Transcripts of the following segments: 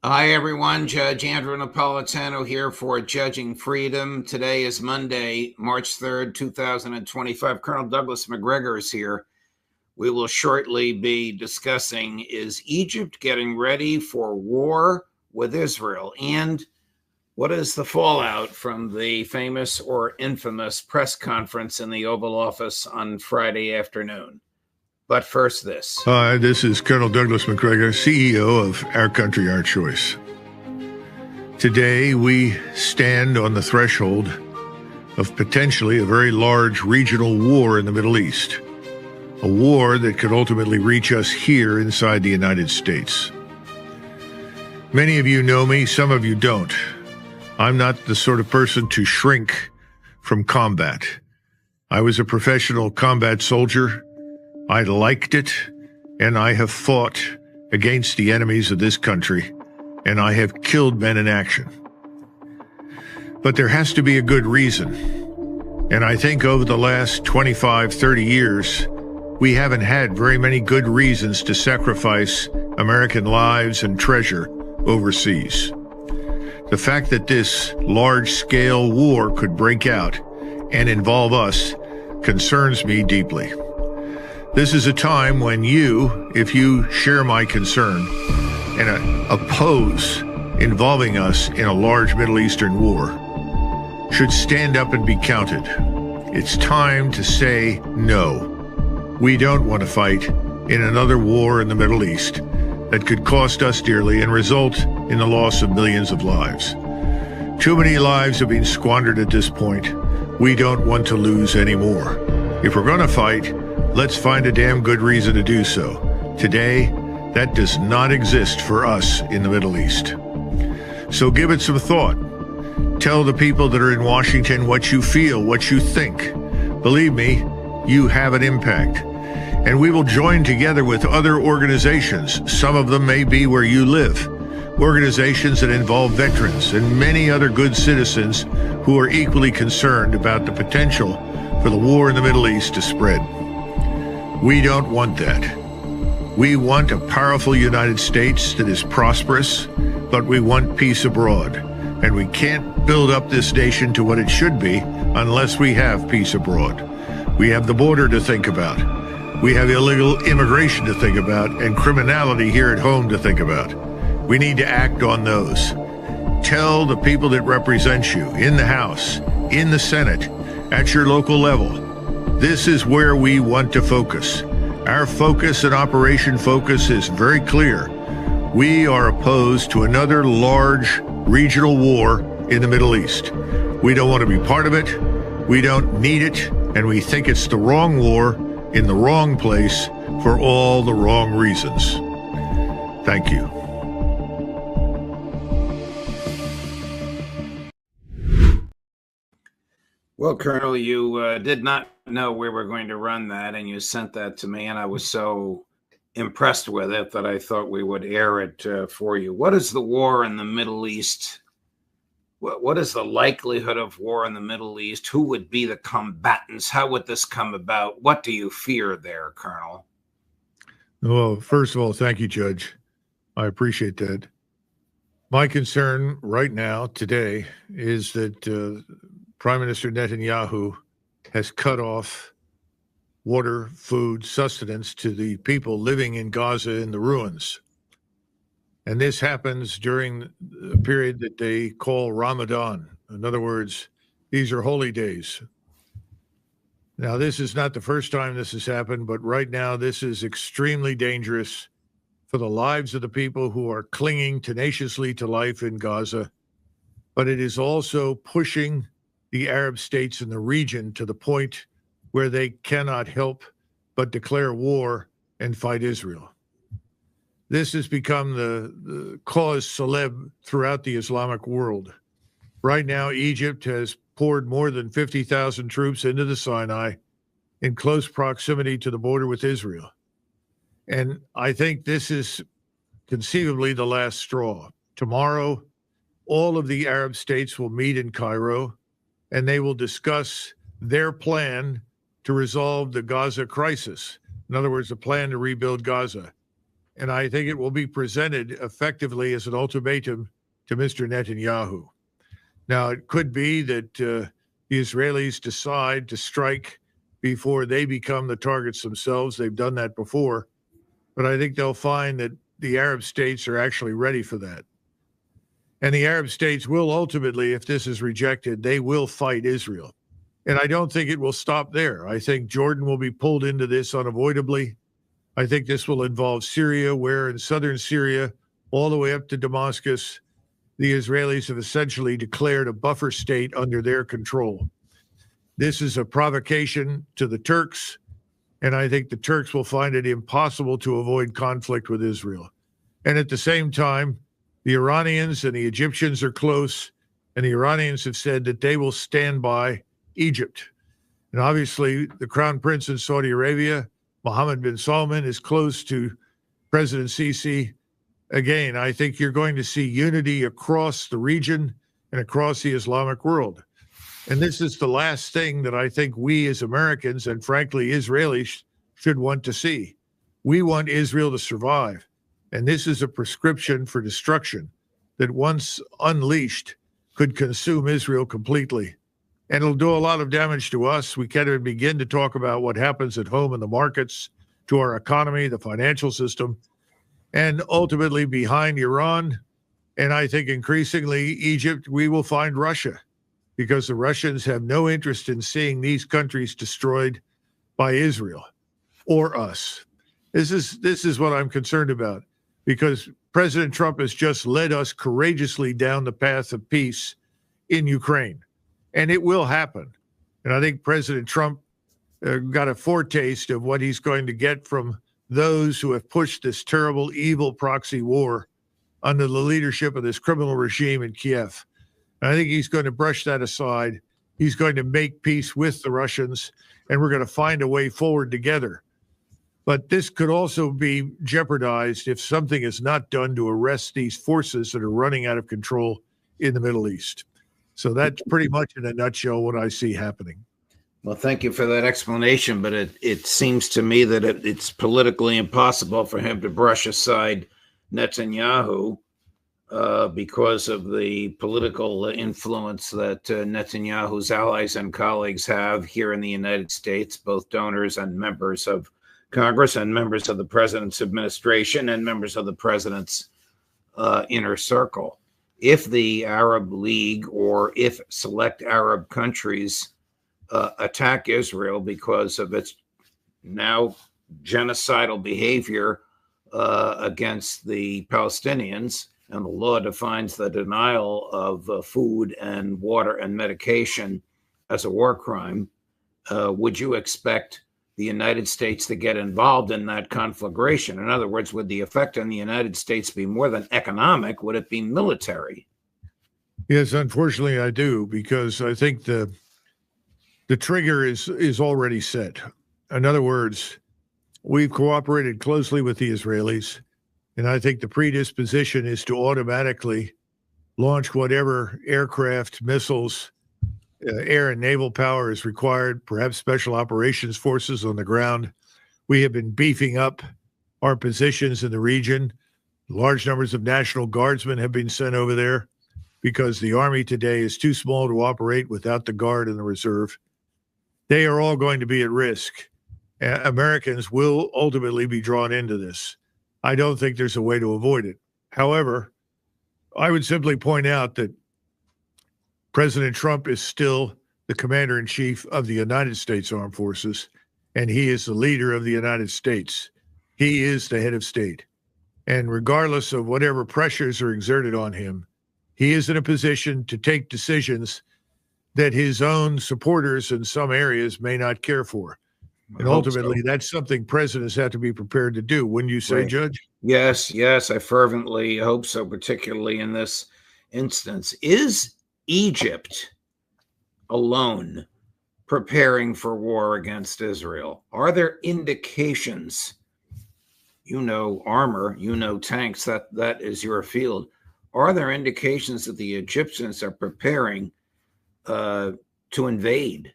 Hi, everyone. Judge Andrew Napolitano here for Judging Freedom. Today is Monday, March 3rd, 2025. Colonel Douglas Macgregor is here. We will shortly be discussing, is Egypt getting ready for war with Israel? And what is the fallout from the famous or infamous press conference in the Oval Office on Friday afternoon? But first, this. Hi, this is Colonel Douglas Macgregor, CEO of Our Country, Our Choice. Today, we stand on the threshold of potentially a very large regional war in the Middle East, a war that could ultimately reach us here inside the United States. Many of you know me, some of you don't. I'm not the sort of person to shrink from combat. I was a professional combat soldier. I liked it, and I have fought against the enemies of this country, and I have killed men in action. But there has to be a good reason. And I think over the last 25, 30 years, we haven't had very many good reasons to sacrifice American lives and treasure overseas. The fact that this large-scale war could break out and involve us concerns me deeply. This is a time when you, if you share my concern and oppose involving us in a large Middle Eastern war, should stand up and be counted. It's time to say no. We don't want to fight in another war in the Middle East that could cost us dearly and result in the loss of millions of lives. Too many lives have been squandered at this point. We don't want to lose any more. If we're going to fight, let's find a damn good reason to do so. Today, that does not exist for us in the Middle East. So give it some thought. Tell the people that are in Washington what you feel, what you think. Believe me, you have an impact. And we will join together with other organizations. Some of them may be where you live. Organizations that involve veterans and many other good citizens who are equally concerned about the potential for the war in the Middle East to spread. We don't want that. We want a powerful United States that is prosperous, but we want peace abroad. And we can't build up this nation to what it should be unless we have peace abroad. We have the border to think about. We have illegal immigration to think about and criminality here at home to think about. We need to act on those. Tell the people that represent you in the House, in the Senate, at your local level, this is where we want to focus. Our focus and Operation Focus is very clear. We are opposed to another large regional war in the Middle East. We don't want to be part of it. We don't need it. And we think it's the wrong war in the wrong place for all the wrong reasons. Thank you. Well, Colonel, you did not know we were going to run that, and you sent that to me, and I was so impressed with it that I thought we would air it for you. What is the war in the Middle East? What is the likelihood of war in the Middle East? Who would be the combatants? How would this come about? What do you fear there, Colonel? Well, first of all, thank you, Judge. I appreciate that. My concern right now, today, is that Prime Minister Netanyahu has cut off water, food, sustenance to the people living in Gaza in the ruins. And this happens during a period that they call Ramadan. In other words, these are holy days. Now, this is not the first time this has happened, but right now this is extremely dangerous for the lives of the people who are clinging tenaciously to life in Gaza. But it is also pushing the Arab states in the region to the point where they cannot help but declare war and fight Israel. This has become the cause célèbre throughout the Islamic world. Right now, Egypt has poured more than 50,000 troops into the Sinai in close proximity to the border with Israel. And I think this is conceivably the last straw. Tomorrow, all of the Arab states will meet in Cairo, and they will discuss their plan to resolve the Gaza crisis. In other words, a plan to rebuild Gaza. And I think it will be presented effectively as an ultimatum to Mr. Netanyahu. Now, it could be that the Israelis decide to strike before they become the targets themselves. They've done that before. But I think they'll find that the Arab states are actually ready for that. And the Arab states will ultimately, if this is rejected, they will fight Israel. And I don't think it will stop there. I think Jordan will be pulled into this unavoidably. I think this will involve Syria, where in southern Syria, all the way up to Damascus, the Israelis have essentially declared a buffer state under their control. This is a provocation to the Turks, and I think the Turks will find it impossible to avoid conflict with Israel. And at the same time, the Iranians and the Egyptians are close, and the Iranians have said that they will stand by Egypt. And obviously, the Crown Prince in Saudi Arabia, Mohammed bin Salman, is close to President Sisi. Again, I think you're going to see unity across the region and across the Islamic world. And this is the last thing that I think we as Americans and frankly Israelis should want to see. We want Israel to survive. And this is a prescription for destruction that once unleashed could consume Israel completely. And it'll do a lot of damage to us. We can't even begin to talk about what happens at home in the markets, to our economy, the financial system, and ultimately behind Iran, and I think increasingly Egypt, we will find Russia, because the Russians have no interest in seeing these countries destroyed by Israel or us. This is what I'm concerned about, because President Trump has just led us courageously down the path of peace in Ukraine, and it will happen. And I think President Trump got a foretaste of what he's going to get from those who have pushed this terrible, evil proxy war under the leadership of this criminal regime in Kiev. And I think he's going to brush that aside. He's going to make peace with the Russians, and we're going to find a way forward together. But this could also be jeopardized if something is not done to arrest these forces that are running out of control in the Middle East. So that's pretty much in a nutshell what I see happening. Well, thank you for that explanation, but it seems to me that it's politically impossible for him to brush aside Netanyahu because of the political influence that Netanyahu's allies and colleagues have here in the United States, both donors and members of Congress and members of the president's administration and members of the president's inner circle. If the Arab League or if select Arab countries attack Israel because of its now genocidal behavior against the Palestinians, and the law defines the denial of food and water and medication as a war crime, would you expect the United States to get involved in that conflagration? In other words, would the effect on the United States be more than economic? Would it be military? Yes, unfortunately, I do, because I think the trigger is already set. In other words, we've cooperated closely with the Israelis, and I think the predisposition is to automatically launch whatever aircraft, missiles, air and naval power is required, perhaps special operations forces on the ground. We have been beefing up our positions in the region. Large numbers of National Guardsmen have been sent over there because the Army today is too small to operate without the Guard and the Reserve. They are all going to be at risk. Americans will ultimately be drawn into this. I don't think there's a way to avoid it. However, I would simply point out that President Trump is still the commander-in-chief of the United States Armed Forces, and he is the leader of the United States. He is the head of state. And regardless of whatever pressures are exerted on him, he is in a position to take decisions that his own supporters in some areas may not care for. And ultimately, that's something presidents have to be prepared to do. Wouldn't you say, right, Judge? Yes, I fervently hope so, particularly in this instance. Is Egypt alone preparing for war against Israel? Are there indications, armor, tanks, that is your field. Are there indications that the Egyptians are preparing to invade?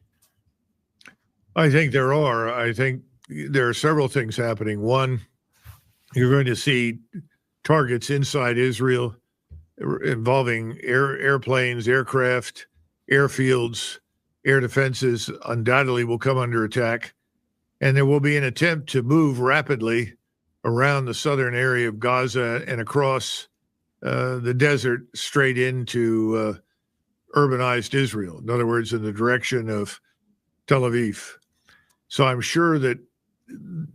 I think there are. I think there are several things happening. One, You're going to see targets inside Israel involving airplanes, aircraft, airfields, air defenses undoubtedly will come under attack. And there will be an attempt to move rapidly around the southern area of Gaza and across the desert straight into urbanized Israel. In other words, in the direction of Tel Aviv. So I'm sure that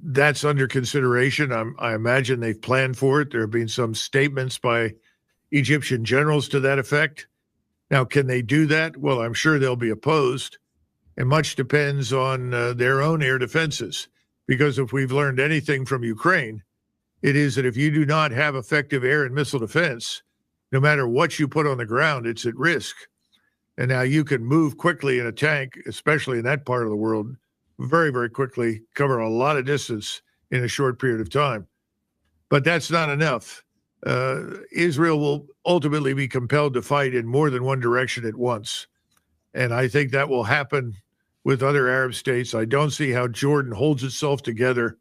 that's under consideration. I imagine they've planned for it. There have been some statements by Egyptian generals to that effect. Now, can they do that? Well, I'm sure they'll be opposed. And much depends on their own air defenses. Because if we've learned anything from Ukraine, it is that if you do not have effective air and missile defense, no matter what you put on the ground, it's at risk. And now you can move quickly in a tank, especially in that part of the world, very, very quickly, cover a lot of distance in a short period of time. But that's not enough. Israel will ultimately be compelled to fight in more than one direction at once. And I think that will happen with other Arab states. I don't see how Jordan holds itself together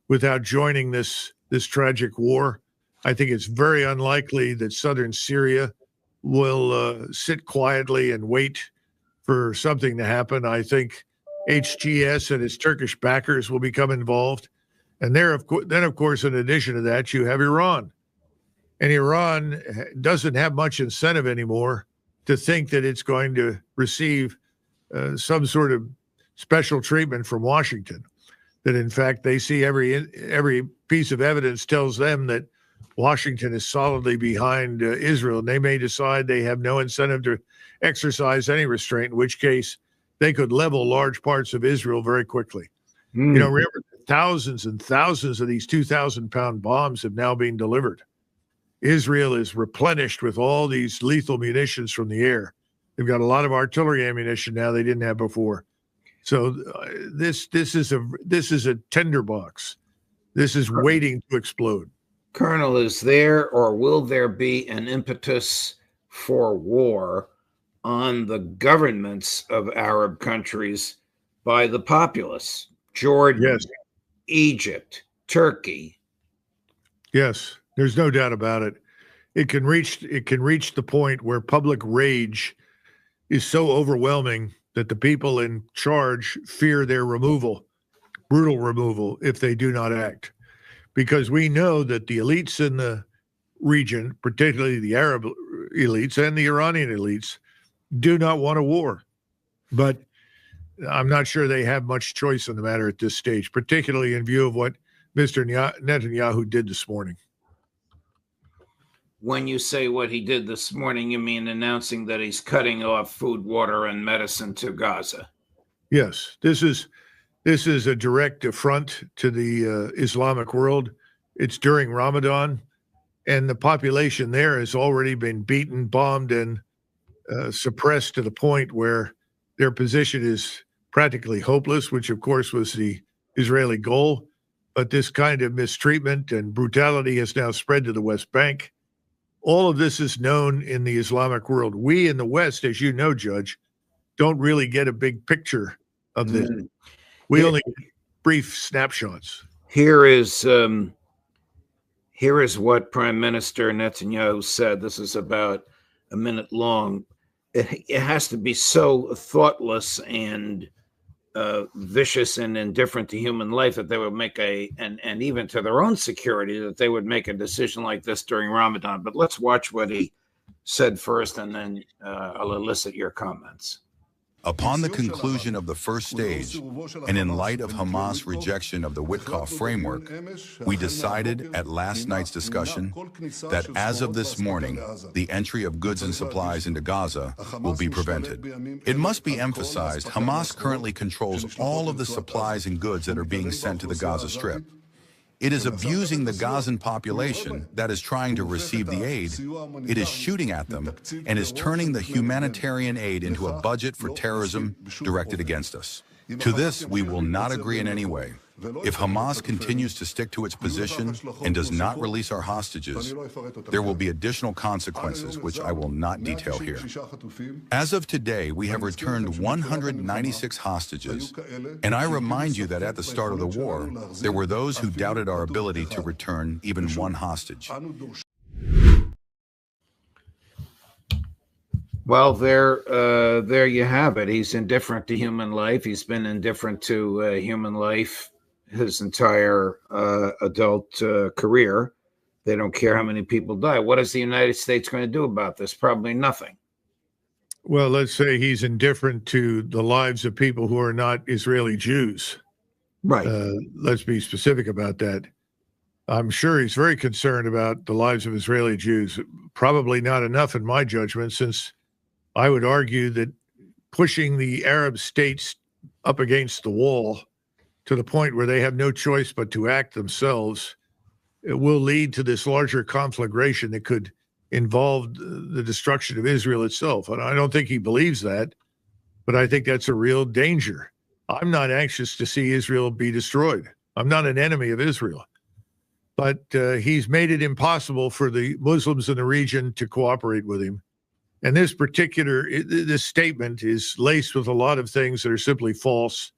without joining this tragic war. I think it's very unlikely that southern Syria will sit quietly and wait for something to happen. I think HGS and its Turkish backers will become involved. And then, of course, in addition to that, you have Iran. And Iran doesn't have much incentive anymore to think that it's going to receive some sort of special treatment from Washington. That, in fact, they see every piece of evidence tells them that Washington is solidly behind Israel. And they may decide they have no incentive to exercise any restraint, in which case they could level large parts of Israel very quickly. You know, remember, thousands and thousands of these 2,000-pound bombs have now been delivered. Israel is replenished with all these lethal munitions from the air. They've got a lot of artillery ammunition now they didn't have before. So this is a tinderbox. This is waiting to explode. Colonel, is there or will there be an impetus for war on the governments of Arab countries by the populace? Jordan, Yes. Egypt, Turkey. Yes, there's no doubt about it. It can reach the point where public rage is so overwhelming that the people in charge fear their removal, brutal removal, if they do not act. Because we know that the elites in the region, particularly the Arab elites and the Iranian elites, do not want a war. But I'm not sure they have much choice in the matter at this stage, particularly in view of what Mr. Netanyahu did this morning. When you say what he did this morning, you mean announcing that he's cutting off food, water, and medicine to Gaza? Yes, this is a direct affront to the Islamic world. It's during Ramadan, and the population there has already been beaten, bombed, and suppressed to the point where their position is practically hopeless, which, of course, was the Israeli goal. But this kind of mistreatment and brutality has now spread to the West Bank. All of this is known in the Islamic world. We in the West, as you know, Judge, don't really get a big picture of this. We only get brief snapshots. Here is what Prime Minister Netanyahu said. This is about a minute long. It has to be so thoughtless and vicious and indifferent to human life that they would make and even to their own security, that they would make a decision like this during Ramadan. But let's watch what he said first, and then I'll elicit your comments. Upon the conclusion of the first stage, and in light of Hamas' rejection of the Witkoff framework, we decided at last night's discussion that as of this morning, the entry of goods and supplies into Gaza will be prevented. It must be emphasized, Hamas currently controls all of the supplies and goods that are being sent to the Gaza Strip. It is abusing the Gazan population that is trying to receive the aid. It is shooting at them and is turning the humanitarian aid into a budget for terrorism directed against us. To this, we will not agree in any way. If Hamas continues to stick to its position and does not release our hostages, there will be additional consequences, which I will not detail here. As of today, we have returned 196 hostages, and I remind you that at the start of the war, there were those who doubted our ability to return even one hostage. Well, there you have it. He's indifferent to human life. He's been indifferent to human life his entire adult career. They don't care how many people die. What is the United States going to do about this? Probably nothing. Well, let's say he's indifferent to the lives of people who are not Israeli Jews. Right. Let's be specific about that. I'm sure he's very concerned about the lives of Israeli Jews. Probably not enough, in my judgment, since I would argue that pushing the Arab states up against the wall to the point where they have no choice but to act themselves, it will lead to this larger conflagration that could involve the destruction of Israel itself. And I don't think he believes that, but I think that's a real danger. I'm not anxious to see Israel be destroyed. I'm not an enemy of Israel. But he's made it impossible for the Muslims in the region to cooperate with him. And this statement is laced with a lot of things that are simply false,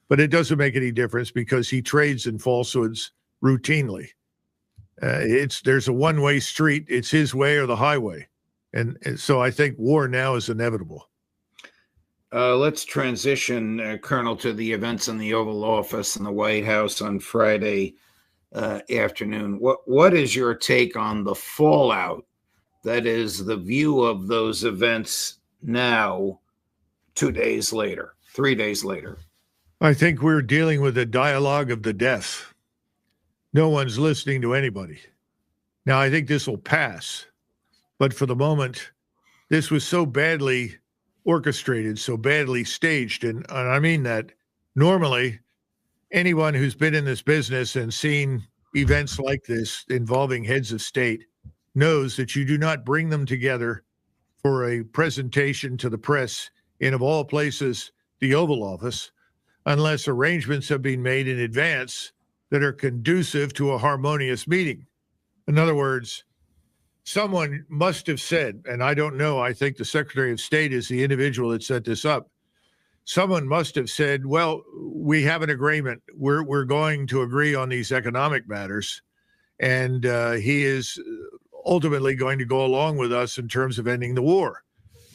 but it doesn't make any difference because he trades in falsehoods routinely. There's a one-way street. It's his way or the highway. And so I think war now is inevitable. Let's transition, Colonel, to the events in the Oval Office and the White House on Friday afternoon. What is your take on the fallout? That is the view of those events now, 2 days later, 3 days later. I think we're dealing with a dialogue of the deaf. No one's listening to anybody. Now, I think this will pass. But for the moment, this was so badly orchestrated, so badly staged. And I mean that normally anyone who's been in this business and seen events like this involving heads of state knows that you do not bring them together for a presentation to the press in, of all places, the Oval Office, unless arrangements have been made in advance that are conducive to a harmonious meeting. In other words, someone must have said, and I don't know, I think the Secretary of State is the individual that set this up. Someone must have said, well, we have an agreement. We're going to agree on these economic matters. And he is ultimately going to go along with us in terms of ending the war.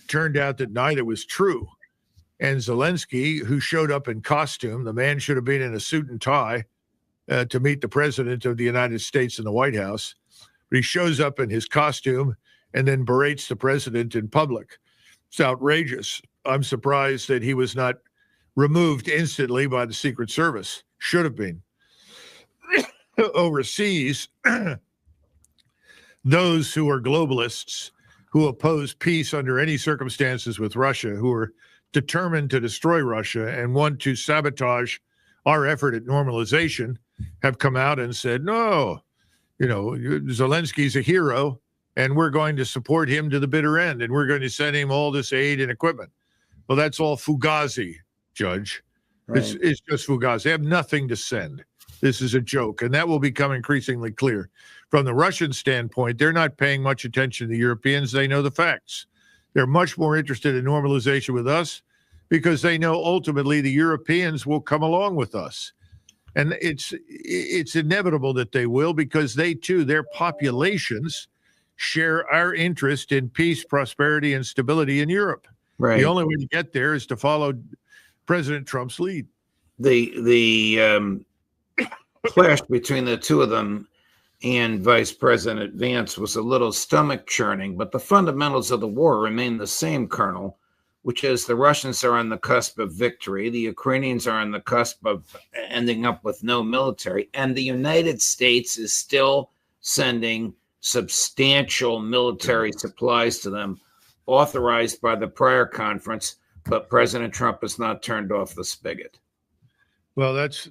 Turned out that neither was true. And Zelensky, who showed up in costume, the man should have been in a suit and tie to meet the president of the United States in the White House. But he shows up in his costume and then berates the president in public. It's outrageous. I'm surprised that he was not removed instantly by the Secret Service. Should have been. Overseas, those who are globalists, who oppose peace under any circumstances with Russia, who are determined to destroy Russia and want to sabotage our effort at normalization, have come out and said, no, Zelensky's a hero, and we're going to support him to the bitter end, and we're going to send him all this aid and equipment. Well, that's all fugazi, Judge. Right. It's just fugazi. They have nothing to send. This is a joke, and that will become increasingly clear. From the Russian standpoint, they're not paying much attention to the Europeans. They know the facts. They're much more interested in normalization with us because they know ultimately the Europeans will come along with us. And it's inevitable that they will, because they too, their populations share our interest in peace, prosperity, and stability in Europe. Right. The only way to get there is to follow President Trump's lead. The clash between the two of them and Vice President Vance was a little stomach churning, but the fundamentals of the war remain the same, Colonel, which is the Russians are on the cusp of victory, the Ukrainians are on the cusp of ending up with no military, and the United States is still sending substantial military supplies to them, authorized by the prior conference, but President Trump has not turned off the spigot. Well, that's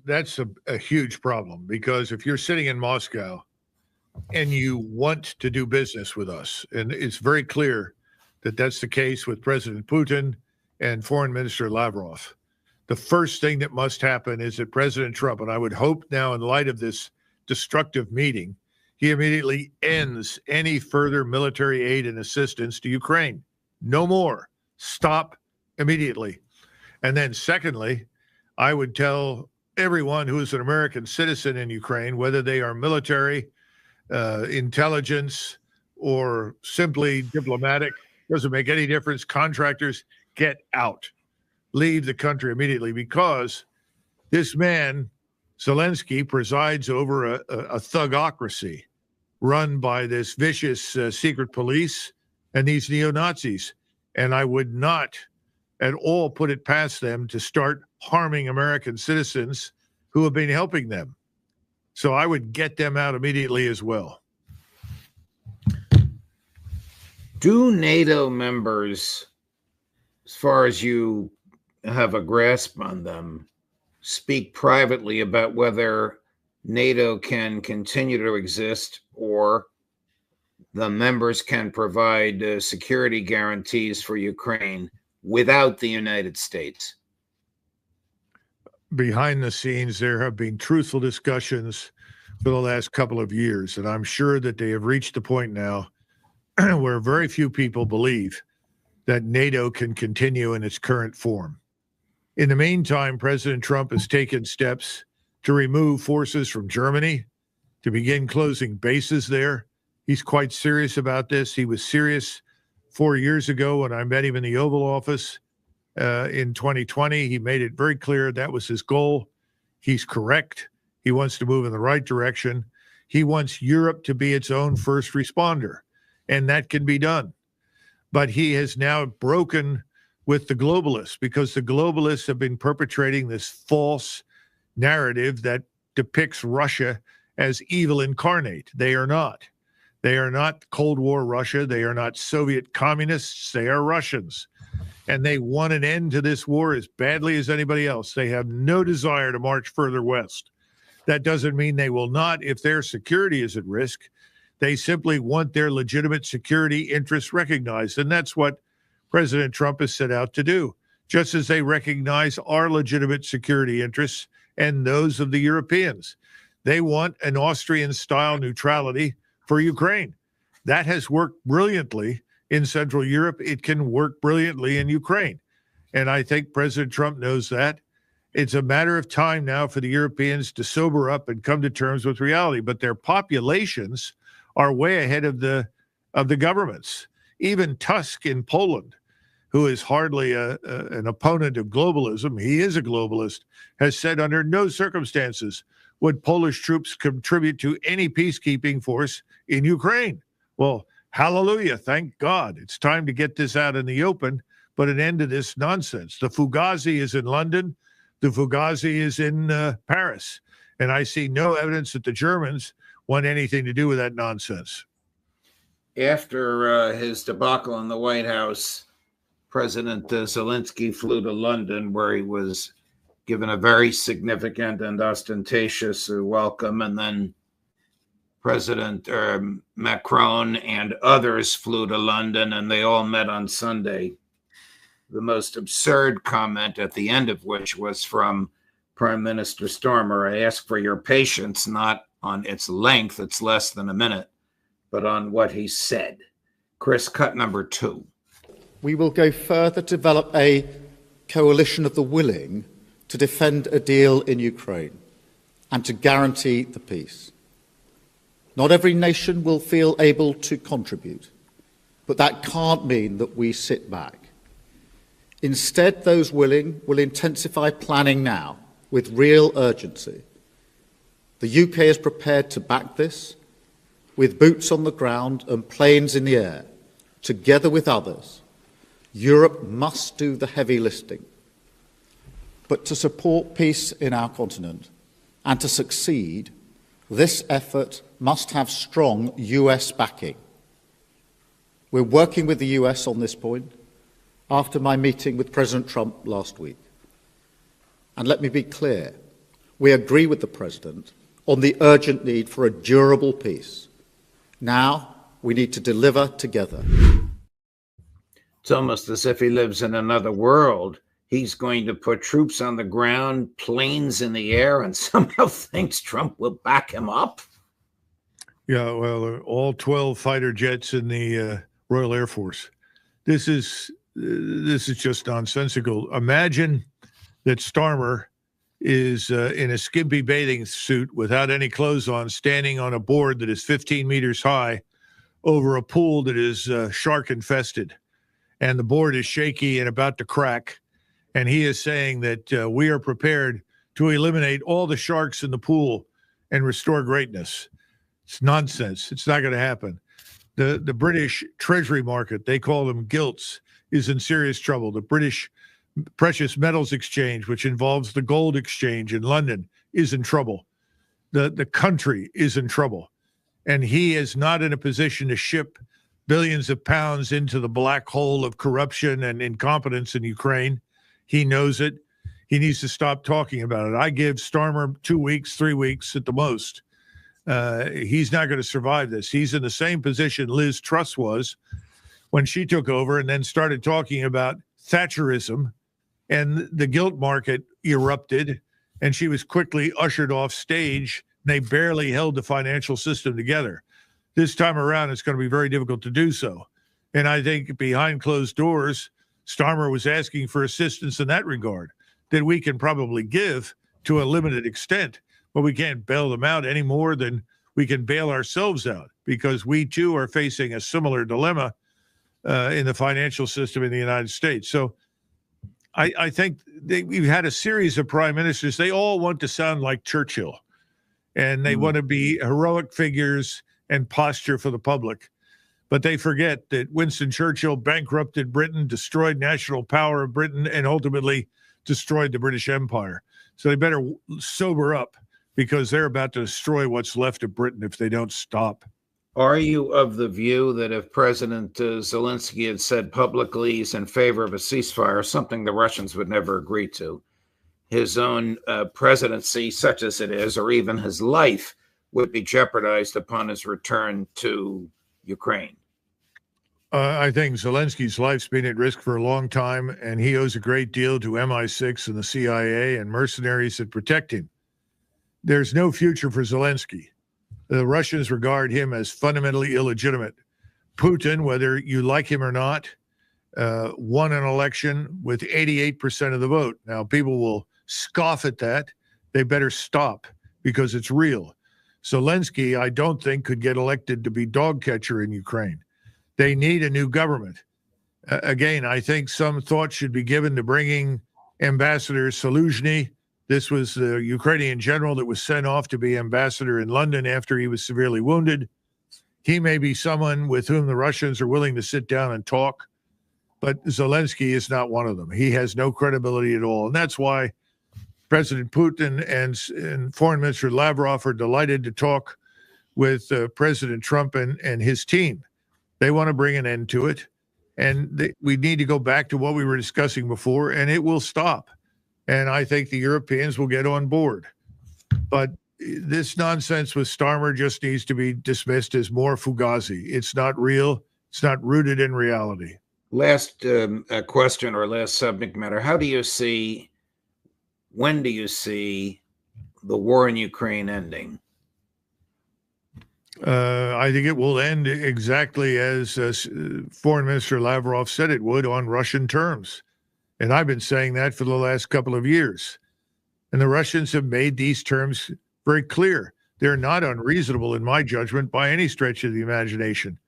a huge problem, because if you're sitting in Moscow and you want to do business with us, and it's very clear that that's the case with President Putin and Foreign Minister Lavrov, The first thing that must happen is that President Trump, and I would hope now in light of this destructive meeting, he immediately ends any further military aid and assistance to Ukraine. No more. Stop immediately. And then secondly, I would tell everyone who is an American citizen in Ukraine, whether they are military, intelligence, or simply diplomatic, doesn't make any difference. Contractors, get out. Leave the country immediately, because this man, Zelensky, presides over a thugocracy run by this vicious secret police and these neo-Nazis. And I would not at all put it past them to start harming American citizens who have been helping them. So I would get them out immediately as well. Do NATO members, as far as you have a grasp on them, speak privately about whether NATO can continue to exist or the members can provide security guarantees for Ukraine without the United States? Behind the scenes, there have been truthful discussions for the last couple of years, and I'm sure that they have reached the point now where very few people believe that NATO can continue in its current form. In the meantime, President Trump has taken steps to remove forces from Germany, to begin closing bases there. He's quite serious about this. He was serious 4 years ago when I met him in the Oval Office in 2020. He made it very clear that was his goal. He's correct. He wants to move in the right direction. He wants Europe to be its own first responder, and that can be done. But he has now broken with the globalists, because the globalists have been perpetrating this false narrative that depicts Russia as evil incarnate. They are not. They are not Cold War Russia. They are not Soviet communists. They are Russians. And they want an end to this war as badly as anybody else. They have no desire to march further west. That doesn't mean they will not if their security is at risk. They simply want their legitimate security interests recognized. And that's what President Trump has set out to do, just as they recognize our legitimate security interests and those of the Europeans. They want an Austrian-style neutrality for Ukraine. That has worked brilliantly in Central Europe. It can work brilliantly in Ukraine. And I think President Trump knows that. It's a matter of time now for the Europeans to sober up and come to terms with reality. But their populations are way ahead of the governments. Even Tusk in Poland, who is hardly an opponent of globalism, he is a globalist, has said under no circumstances would Polish troops contribute to any peacekeeping force in Ukraine. Well, hallelujah, thank God. It's time to get this out in the open, but an end to this nonsense. The Fugazi is in London. The Fugazi is in Paris. And I see no evidence that the Germans want anything to do with that nonsense. After his debacle in the White House, President Zelensky flew to London, where he was given a very significant and ostentatious welcome. And then President Macron and others flew to London, and they all met on Sunday. The most absurd comment at the end of which was from Prime Minister Starmer. I ask for your patience, not on its length, it's less than a minute, but on what he said. Chris, cut number 2. We will go further to develop a coalition of the willing to defend a deal in Ukraine and to guarantee the peace. Not every nation will feel able to contribute, but that can't mean that we sit back. Instead, those willing will intensify planning now with real urgency. The UK is prepared to back this with boots on the ground and planes in the air, together with others. Europe must do the heavy lifting. But to support peace in our continent and to succeed, this effort must have strong US backing. We're working with the US on this point after my meeting with President Trump last week. And let me be clear, we agree with the President on the urgent need for a durable peace. Now we need to deliver together. It's almost as if he lives in another world. he's going to put troops on the ground, planes in the air, and somehow thinks Trump will back him up? Yeah, well, all 12 fighter jets in the Royal Air Force. This is just nonsensical. Imagine that Starmer is in a skimpy bathing suit without any clothes on, standing on a board that is 15 meters high over a pool that is shark infested. And the board is shaky and about to crack. And he is saying that we are prepared to eliminate all the sharks in the pool and restore greatness. It's nonsense. It's not going to happen. The British Treasury market, they call them gilts, is in serious trouble. The British Precious Metals Exchange, which involves the gold exchange in London, is in trouble. The country is in trouble. And he is not in a position to ship billions of pounds into the black hole of corruption and incompetence in Ukraine. He knows it. He needs to stop talking about it. I give Starmer 2 weeks, 3 weeks at the most. He's not going to survive this. He's in the same position Liz Truss was when she took over and then started talking about Thatcherism, and the gilt market erupted, and she was quickly ushered off stage. They barely held the financial system together. This time around, it's going to be very difficult to do so. And I think behind closed doors, Starmer was asking for assistance in that regard that we can probably give to a limited extent, but we can't bail them out any more than we can bail ourselves out, because we too are facing a similar dilemma in the financial system in the United States. So I think we've had a series of prime ministers. They all want to sound like Churchill, and they want to be heroic figures and posture for the public. But they forget that Winston Churchill bankrupted Britain, destroyed national power of Britain, and ultimately destroyed the British Empire. So they better sober up, because they're about to destroy what's left of Britain if they don't stop. Are you of the view that if President Zelensky had said publicly he's in favor of a ceasefire, something the Russians would never agree to, his own presidency, such as it is, or even his life, would be jeopardized upon his return to Ukraine? I think Zelensky's life's been at risk for a long time, and he owes a great deal to MI6 and the CIA and mercenaries that protect him. There's no future for Zelensky. The Russians regard him as fundamentally illegitimate. Putin, whether you like him or not, won an election with 88% of the vote. Now, people will scoff at that. They better stop, because it's real. Zelensky, I don't think, could get elected to be dog catcher in Ukraine. They need a new government. Again, I think some thought should be given to bringing Ambassador Saluzhny. This was the Ukrainian general that was sent off to be ambassador in London after he was severely wounded. He may be someone with whom the Russians are willing to sit down and talk, but Zelensky is not one of them. He has no credibility at all. And that's why President Putin and Foreign Minister Lavrov are delighted to talk with President Trump and his team. They want to bring an end to it. And we need to go back to what we were discussing before, and it will stop. And I think the Europeans will get on board. But this nonsense with Starmer just needs to be dismissed as more fugazi. It's not real. It's not rooted in reality. Last question, or last subject matter. When do you see the war in Ukraine ending? I think it will end exactly as Foreign Minister Lavrov said it would, on Russian terms. And I've been saying that for the last couple of years. And the Russians have made these terms very clear. They're not unreasonable, in my judgment, by any stretch of the imagination.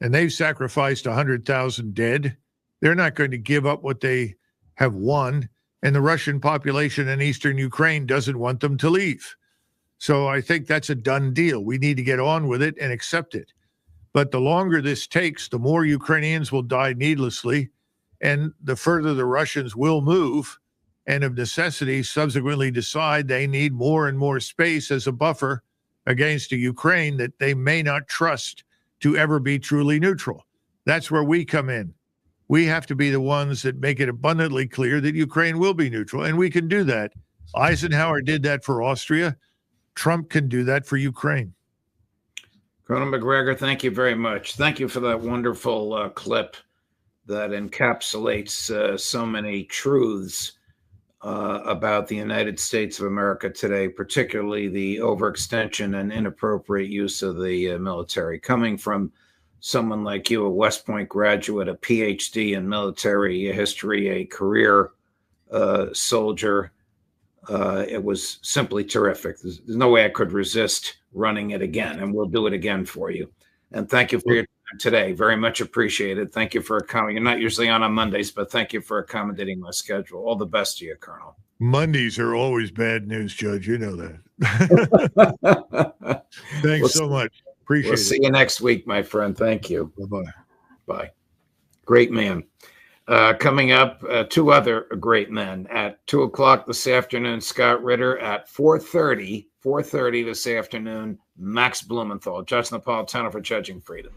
And they've sacrificed 100,000 dead. They're not going to give up what they have won. And the Russian population in eastern Ukraine doesn't want them to leave. So I think that's a done deal. We need to get on with it and accept it. But the longer this takes, the more Ukrainians will die needlessly, and the further the Russians will move, and of necessity subsequently decide they need more and more space as a buffer against a Ukraine that they may not trust to ever be truly neutral. That's where we come in. We have to be the ones that make it abundantly clear that Ukraine will be neutral, and we can do that. Eisenhower did that for Austria. Trump can do that for Ukraine. Colonel Macgregor, thank you very much. Thank you for that wonderful clip that encapsulates so many truths about the United States of America today, particularly the overextension and inappropriate use of the military. Coming from someone like you, a West Point graduate, a PhD in military history, a career soldier, it was simply terrific. There's no way I could resist running it again, and we'll do it again for you. And thank you for your time today. Very much appreciated. Thank you for accommodating. You're not usually on Mondays, but thank you for accommodating my schedule. All the best to you, Colonel. Mondays are always bad news, Judge. You know that. Thanks so much. Appreciate it. We'll see you next week, my friend. Thank you. Bye-bye. Bye. Great man. Coming up, two other great men at 2 o'clock this afternoon. Scott Ritter at 4:30 this afternoon. Max Blumenthal, Judge Napolitano for Judging Freedom.